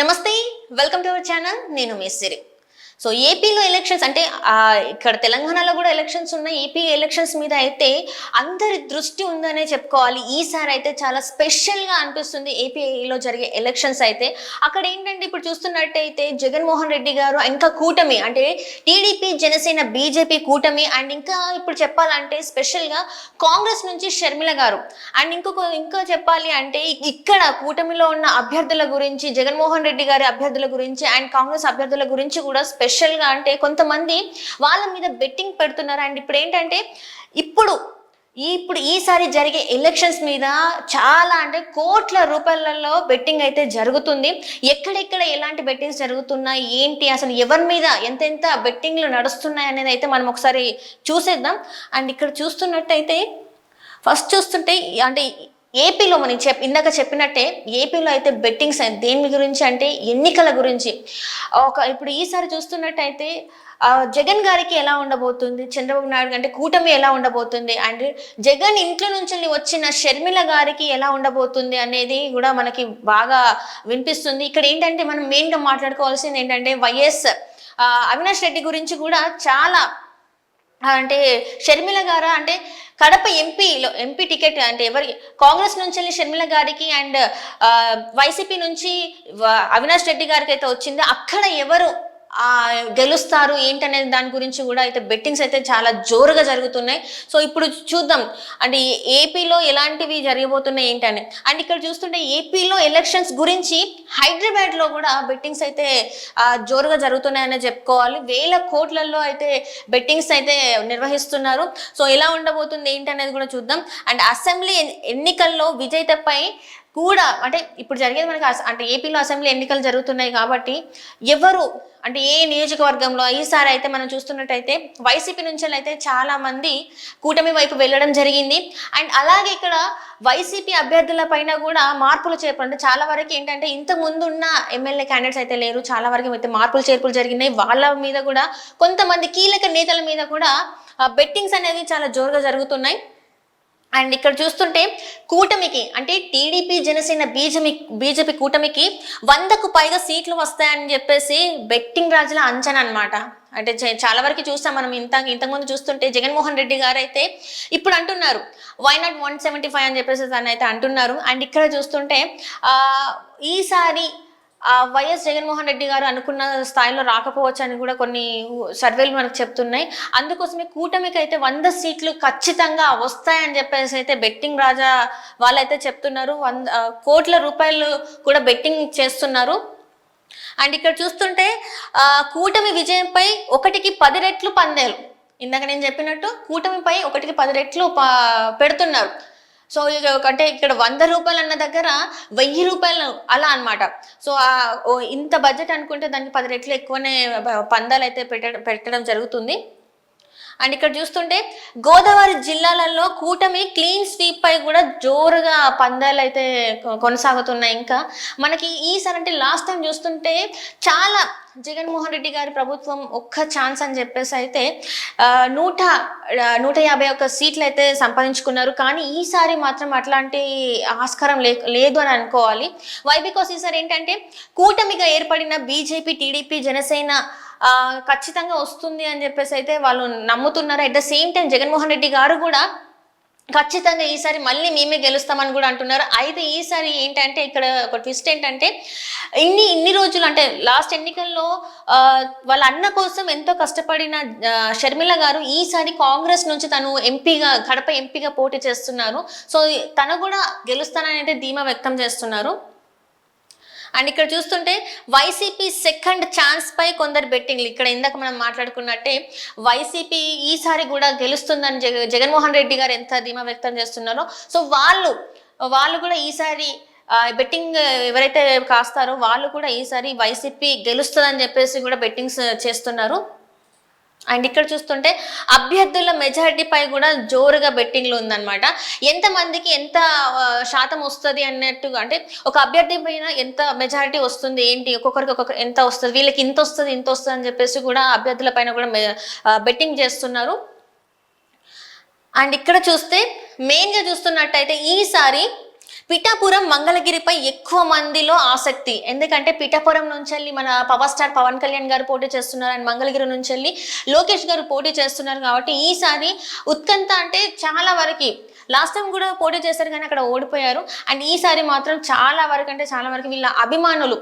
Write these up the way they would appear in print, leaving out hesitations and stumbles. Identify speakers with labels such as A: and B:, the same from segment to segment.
A: నమస్తే, welcome to our channel. నేను మీ సిరి. So ఏపీలో ఎలక్షన్స్ అంటే ఇక్కడ తెలంగాణలో కూడా ఎలక్షన్స్ ఉన్నాయి. ఏపీ ఎలక్షన్స్ మీద అయితే అందరి దృష్టి ఉందనే చెప్పుకోవాలి. ఈసారి అయితే చాలా స్పెషల్గా అనిపిస్తుంది ఏపీలో జరిగే ఎలక్షన్స్ అయితే. అక్కడ ఏంటంటే ఇప్పుడు చూస్తున్నట్టయితే జగన్మోహన్ రెడ్డి గారు ఇంకా కూటమి అంటే టీడీపీ, జనసేన, బీజేపీ కూటమి అండ్ ఇంకా ఇప్పుడు చెప్పాలంటే స్పెషల్గా కాంగ్రెస్ నుంచి షర్మిల గారు అండ్ ఇంకా చెప్పాలి అంటే ఇక్కడ కూటమిలో ఉన్న అభ్యర్థుల గురించి, జగన్మోహన్ రెడ్డి గారి అభ్యర్థుల గురించి అండ్ కాంగ్రెస్ అభ్యర్థుల గురించి కూడా స్పెషల్గా అంటే కొంతమంది వాళ్ళ మీద బెట్టింగ్ పెడుతున్నారు. అండ్ ఇప్పుడు ఏంటంటే ఇప్పుడు ఈసారి జరిగే ఎలక్షన్స్ మీద చాలా అంటే కోట్ల రూపాయలలో బెట్టింగ్ అయితే జరుగుతుంది. ఎక్కడెక్కడ ఎలాంటి బెట్టింగ్స్ జరుగుతున్నాయి, ఏంటి, అసలు ఎవరి మీద ఎంతెంత బెట్టింగ్లు నడుస్తున్నాయి అనేది అయితే మనం ఒకసారి చూసేద్దాం. అండ్ ఇక్కడ చూస్తున్నట్టయితే ఫస్ట్ చూస్తుంటే అంటే ఏపీలో మనం ఇందాక చెప్పినట్టే ఏపీలో అయితే బెట్టింగ్స్ దేని గురించి అంటే ఎన్నికల గురించి. ఇప్పుడు ఈసారి చూస్తున్నట్టయితే జగన్ గారికి ఎలా ఉండబోతుంది, చంద్రబాబు నాయుడు అంటే కూటమి ఎలా ఉండబోతుంది, అండ్ జగన్ ఇంట్లో నుంచి వచ్చిన షర్మిల గారికి ఎలా ఉండబోతుంది అనేది కూడా మనకి బాగా వినిపిస్తుంది. ఇక్కడ ఏంటంటే మనం మెయిన్గా మాట్లాడుకోవాల్సింది ఏంటంటే వైఎస్ అవినాష్ రెడ్డి గురించి కూడా చాలా అంటే షర్మిల గారు అంటే కడప ఎంపీ టికెట్ అంటే ఎవరికి కాంగ్రెస్ నుంచి వెళ్ళి షర్మిల గారికి అండ్ వైసీపీ నుంచి అవినాష్ రెడ్డి గారికి అయితే వచ్చింది. అక్కడ ఎవరు గెలుస్తారు ఏంటనేది దాని గురించి కూడా అయితే బెట్టింగ్స్ అయితే చాలా జోరుగా జరుగుతున్నాయి. సో ఇప్పుడు చూద్దాం అంటే ఏపీలో ఎలాంటివి జరగబోతున్నాయి ఏంటని. అండ్ ఇక్కడ చూస్తుంటే ఏపీలో ఎలక్షన్స్ గురించి హైదరాబాద్లో కూడా బెట్టింగ్స్ అయితే జోరుగా జరుగుతున్నాయని చెప్పుకోవాలి. వేల కోట్లలో అయితే బెట్టింగ్స్ అయితే నిర్వహిస్తున్నారు. సో ఎలా ఉండబోతుంది ఏంటనేది కూడా చూద్దాం. అండ్ అసెంబ్లీ ఎన్నికల్లో విజేతపై కూడా అంటే ఇప్పుడు జరిగేది మనకి అంటే ఏపీలో అసెంబ్లీ ఎన్నికలు జరుగుతున్నాయి కాబట్టి ఎవరు అంటే ఏ నియోజకవర్గంలో ఈసారి అయితే మనం చూస్తున్నట్టయితే వైసీపీ నుంచి అయితే చాలా మంది కూటమి వైపు వెళ్ళడం జరిగింది. అండ్ అలాగే ఇక్కడ వైసీపీ అభ్యర్థుల పైన కూడా మార్పులు చేర్పులు అంటే చాలా వరకు ఏంటంటే ఇంతకు ముందు ఉన్న ఎమ్మెల్యే క్యాండిడేట్స్ అయితే లేరు, చాలా వరకు అయితే మార్పులు చేర్పులు జరిగినాయి. వాళ్ళ మీద కూడా కొంతమంది కీలక నేతల మీద కూడా బెట్టింగ్స్ అనేవి చాలా జోరుగా జరుగుతున్నాయి. అండ్ ఇక్కడ చూస్తుంటే కూటమికి అంటే టీడీపీ, జనసేన, బీజేపీ కూటమికి 100కు పైగా సీట్లు వస్తాయని చెప్పేసి బెట్టింగ్ రాజుల అంచనా అనమాట. అంటే చాలా వరకు చూస్తాం మనం. ఇంతకుముందు చూస్తుంటే జగన్మోహన్ రెడ్డి గారు అయితే ఇప్పుడు అంటున్నారు వై నాట్ 175 అని చెప్పేసి దాన్ని అయితే అంటున్నారు. అండ్ ఇక్కడ చూస్తుంటే ఈసారి వైఎస్ జగన్మోహన్ రెడ్డి గారు అనుకున్న స్థాయిలో రాకపోవచ్చు అని కూడా కొన్ని సర్వేలు మనకు చెప్తున్నాయి. అందుకోసమే కూటమికి అయితే 100 సీట్లు ఖచ్చితంగా వస్తాయని చెప్పేసి అయితే బెట్టింగ్ రాజా వాళ్ళైతే చెప్తున్నారు. 100 కోట్ల రూపాయలు కూడా బెట్టింగ్ చేస్తున్నారు. అండ్ ఇక్కడ చూస్తుంటే కూటమి విజయంపై 1కి 10 రెట్లు పందేలు. ఇందాక నేను చెప్పినట్టు కూటమిపై 1కి 10 రెట్లు పెడుతున్నారు. సో అంటే ఇక్కడ 100 రూపాయలు అన్న దగ్గర 1000 రూపాయలు అలా అనమాట. సో ఇంత బడ్జెట్ అనుకుంటే దానికి 10 రెట్లు ఎక్కువనే పందాలు అయితే పెట్టడం జరుగుతుంది. అండ్ ఇక్కడ చూస్తుంటే గోదావరి జిల్లాలలో కూటమి క్లీన్ స్వీప్ పై కూడా జోరుగా పందాలు అయితే కొనసాగుతున్నాయి. ఇంకా మనకి ఈసారి అంటే లాస్ట్ టైం చూస్తుంటే చాలా జగన్మోహన్ రెడ్డి గారి ప్రభుత్వం ఒక్క ఛాన్స్ అని చెప్పేసి అయితే 151 సీట్లు అయితే సంపాదించుకున్నారు. కానీ ఈసారి మాత్రం అట్లాంటి ఆస్కారం లేదు అని అనుకోవాలి. వై బికాస్ ఈసారి ఏంటంటే కూటమిగా ఏర్పడిన బీజేపీ, టీడీపీ, జనసేన ఖచ్చితంగా వస్తుంది అని చెప్పేసి అయితే వాళ్ళు నమ్ముతున్నారు. At the same time Jaganmohan Reddy గారు కూడా ఖచ్చితంగా ఈసారి మళ్ళీ మేమే గెలుస్తామని కూడా అంటున్నారు. అయితే ఈసారి ఏంటంటే ఇక్కడ ఒక ట్విస్ట్ ఏంటంటే ఇన్ని రోజులు అంటే లాస్ట్ ఎన్నికల్లో వాళ్ళ అన్న కోసం ఎంతో కష్టపడిన షర్మిల గారు ఈసారి కాంగ్రెస్ నుంచి తను కడప ఎంపీగా పోటీ చేస్తున్నారు. సో తను కూడా గెలుస్తానని అయితే ధీమా వ్యక్తం చేస్తున్నారు. అండ్ ఇక్కడ చూస్తుంటే వైసీపీ సెకండ్ ఛాన్స్ పై కొందరు బెట్టింగ్లు. ఇక్కడ ఇందాక మనం మాట్లాడుకున్నట్టే వైసీపీ ఈసారి కూడా గెలుస్తుందని జగన్మోహన్ రెడ్డి గారు ఎంత ధీమా వ్యక్తం చేస్తున్నారో సో వాళ్ళు కూడా ఈసారి బెట్టింగ్ ఎవరైతే కాస్తారో వాళ్ళు కూడా ఈసారి వైసీపీ గెలుస్తుందని చెప్పేసి కూడా బెట్టింగ్స్ చేస్తున్నారు. అండ్ ఇక్కడ చూస్తుంటే అభ్యర్థుల మెజారిటీపై కూడా జోరుగా బెట్టింగ్లు ఉందన్నమాట. ఎంతమందికి ఎంత శాతం వస్తుంది అన్నట్టుగా అంటే ఒక అభ్యర్థి పైన ఎంత మెజారిటీ వస్తుంది ఏంటి, ఒక్కొక్కరికి ఎంత వస్తుంది, వీళ్ళకి ఇంత వస్తుంది అని చెప్పేసి కూడా అభ్యర్థుల పైన కూడా బెట్టింగ్ చేస్తున్నారు. అండ్ ఇక్కడ చూస్తే మెయిన్గా చూస్తున్నట్టయితే ఈసారి పిఠాపురం మంగళగిరిపై ఎక్కువ మందిలో ఆసక్తి. ఎందుకంటే పిఠాపురం నుంచి వెళ్ళి మన పవర్ స్టార్ పవన్ కళ్యాణ్ గారు పోటీ చేస్తున్నారు అండ్ మంగళగిరి నుంచి వెళ్ళి లోకేష్ గారు పోటీ చేస్తున్నారు కాబట్టి ఈసారి ఉత్కంఠ అంటే చాలా వరకు లాస్ట్ టైం కూడా పోటీ చేశారు కానీ అక్కడ ఓడిపోయారు. అండ్ ఈసారి మాత్రం చాలా వరకు అంటే చాలా వరకు వీళ్ళ అభిమానులు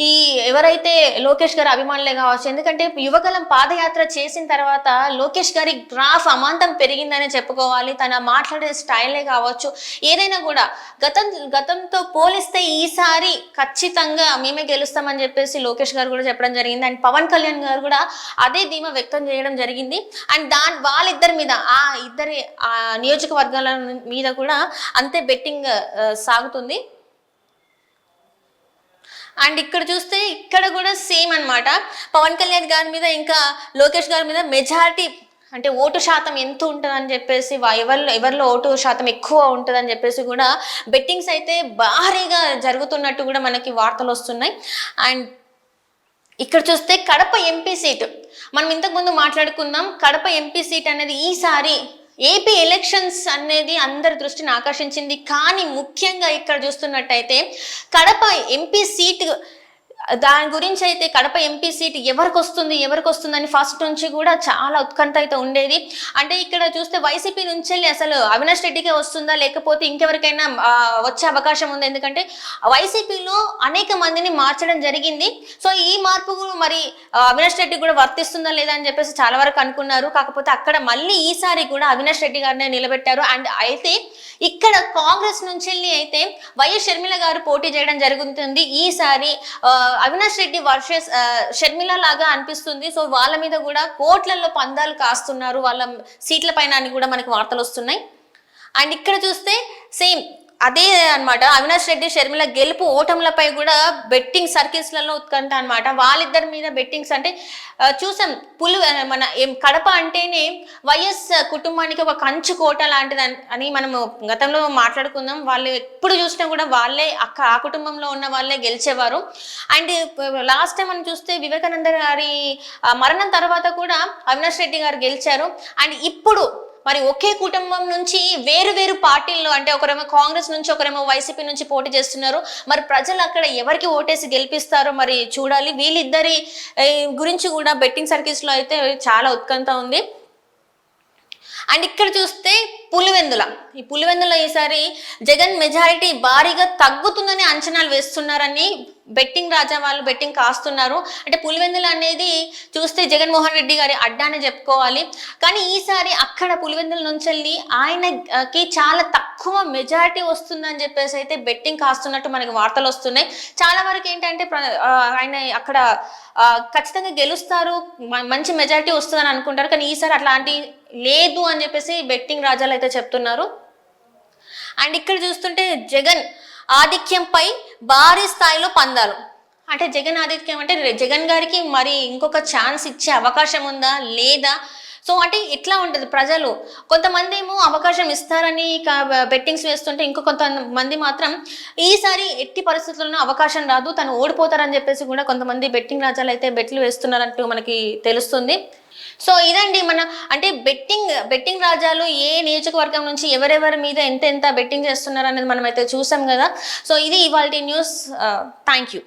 A: ఈ ఎవరైతే లోకేష్ గారి అభిమానులే కావచ్చు, ఎందుకంటే యువగలం పాదయాత్ర చేసిన తర్వాత లోకేష్ గారి గ్రాఫ్ అమాంతం పెరిగిందని చెప్పుకోవాలి. తన మాట్లాడే స్టైలే కావచ్చు, ఏదైనా కూడా గతంతో పోలిస్తే ఈసారి ఖచ్చితంగా మేమే గెలుస్తామని చెప్పేసి లోకేష్ గారు కూడా చెప్పడం జరిగింది. అండ్ పవన్ కళ్యాణ్ గారు కూడా అదే ధీమా వ్యక్తం చేయడం జరిగింది. అండ్ వాళ్ళిద్దరి మీద ఆ ఇద్దరి నియోజకవర్గాల మీద కూడా అంతే బెట్టింగ్ సాగుతుంది. అండ్ ఇక్కడ చూస్తే ఇక్కడ కూడా సేమ్ అనమాట. పవన్ కళ్యాణ్ గారి మీద ఇంకా లోకేష్ గారి మీద మెజారిటీ అంటే ఓటు శాతం ఎంత ఉంటుందని చెప్పేసి ఎవరిలో ఓటు శాతం ఎక్కువ ఉంటుందని చెప్పేసి కూడా బెట్టింగ్స్ అయితే భారీగా జరుగుతున్నట్టు కూడా మనకి వార్తలు వస్తున్నాయి. అండ్ ఇక్కడ చూస్తే కడప ఎంపీ సీటు మనం ఇంతకుముందు మాట్లాడుకుందాం. కడప ఎంపీ సీట్ అనేది ఈసారి ఏపీ ఎలక్షన్స్ అనేది అందరి దృష్టిని ఆకర్షించింది. కానీ ముఖ్యంగా ఇక్కడ చూస్తున్నట్టయితే కడప ఎంపీ సీట్ దాని గురించి అయితే కడప ఎంపీ సీట్ ఎవరికి వస్తుందని ఫస్ట్ నుంచి కూడా చాలా ఉత్కంఠ అయితే ఉండేది. అంటే ఇక్కడ చూస్తే వైసీపీ నుంచి వెళ్ళి అసలు అవినాష్ రెడ్డికే వస్తుందా లేకపోతే ఇంకెవరికైనా వచ్చే అవకాశం ఉంది. ఎందుకంటే వైసీపీలో అనేక మందిని మార్చడం జరిగింది. సో ఈ మార్పు మరి అవినాష్ రెడ్డి కూడా వర్తిస్తుందా లేదా అని చెప్పేసి చాలా వరకు అనుకున్నారు. కాకపోతే అక్కడ మళ్ళీ ఈసారి కూడా అవినాష్ రెడ్డి గారినే నిలబెట్టారు. అండ్ అయితే ఇక్కడ కాంగ్రెస్ నుంచి వెళ్ళి అయితే వైఎస్ షర్మిల గారు పోటీ చేయడం జరుగుతుంది. ఈసారి అవినాష్ రెడ్డి వర్సెస్ షర్మిల లాగా అనిపిస్తుంది. సో వాళ్ళ మీద కూడా కోట్లలో పందాలు కాస్తున్నారు వాళ్ళ సీట్ల పైన అని కూడా మనకి వార్తలు వస్తున్నాయి. అండ్ ఇక్కడ చూస్తే సేమ్ అదే అనమాట. అవినాష్ రెడ్డి షర్మిల గెలుపు ఓటములపై కూడా బెట్టింగ్ సర్కిల్స్లలో ఉత్కంఠ అనమాట. వాళ్ళిద్దరి మీద బెట్టింగ్స్ అంటే చూసాం. మన కడప అంటేనే వైఎస్ కుటుంబానికి ఒక కంచు కోట లాంటిది అని మనము గతంలో మాట్లాడుకుందాం. వాళ్ళు ఎప్పుడు చూసినా కూడా వాళ్ళే ఆ కుటుంబంలో ఉన్న వాళ్ళే గెలిచేవారు. అండ్ లాస్ట్ టైం మనం చూస్తే వివేకానంద గారి మరణం తర్వాత కూడా అవినాష్ రెడ్డి గారు గెలిచారు. అండ్ ఇప్పుడు మరి ఒకే కుటుంబం నుంచి వేరు వేరు పార్టీల్లో అంటే ఒకరేమో కాంగ్రెస్ నుంచి ఒకరేమో వైసీపీ నుంచి పోటీ చేస్తున్నారు. మరి ప్రజలు అక్కడ ఎవరికి ఓటేసి గెలిపిస్తారో మరి చూడాలి. వీళ్ళిద్దరి గురించి కూడా బెట్టింగ్ సర్కిల్స్ లో అయితే చాలా ఉత్కంఠ ఉంది. అండ్ ఇక్కడ చూస్తే ఈ పులివెందుల ఈసారి జగన్ మెజారిటీ భారీగా తగ్గుతుందని అంచనాలు వేస్తున్నారని బెట్టింగ్ రాజా వాళ్ళు బెట్టింగ్ కాస్తున్నారు. అంటే పులివెందుల అనేది చూస్తే జగన్మోహన్ రెడ్డి గారి అడ్డానే చెప్పుకోవాలి. కానీ ఈసారి అక్కడ పులివెందుల నుంచి వెళ్ళి ఆయనకి చాలా తక్కువ మెజారిటీ వస్తుందని చెప్పేసి అయితే బెట్టింగ్ కాస్తున్నట్టు మనకి వార్తలు వస్తున్నాయి. చాలా వరకు ఏంటంటే ఆయన అక్కడ ఖచ్చితంగా గెలుస్తారు, మంచి మెజారిటీ వస్తుందని అనుకుంటారు. కానీ ఈసారి అట్లాంటి లేదు అని చెప్పేసి బెట్టింగ్ రాజాలు అయితే చెప్తున్నారు. అండ్ ఇక్కడ చూస్తుంటే జగన్ ఆధిక్యంపై భారీ స్థాయిలో పందాలు. అంటే జగన్ ఆధిక్యం అంటే జగన్ గారికి మరి ఇంకొక ఛాన్స్ ఇచ్చే అవకాశం ఉందా లేదా? సో అంటే ఎట్లా ఉంటుంది, ప్రజలు కొంతమంది ఏమో అవకాశం ఇస్తారని బెట్టింగ్స్ వేస్తుంటే ఇంకో కొంతమంది మాత్రం ఈసారి ఎట్టి పరిస్థితుల్లోనూ అవకాశం రాదు, తను ఓడిపోతారని చెప్పేసి కూడా కొంతమంది బెట్టింగ్ రాజాలు అయితే బెట్లు వేస్తున్నారంటూ మనకి తెలుస్తుంది. సో ఇదండి మన అంటే బెట్టింగ్ రాజాలు ఏ నియోజకవర్గం నుంచి ఎవరెవరి మీద ఎంత బెట్టింగ్ చేస్తున్నారు అనేది మనం అయితే చూసాం కదా. సో ఇది ఇవాల్టి న్యూస్. Thank you.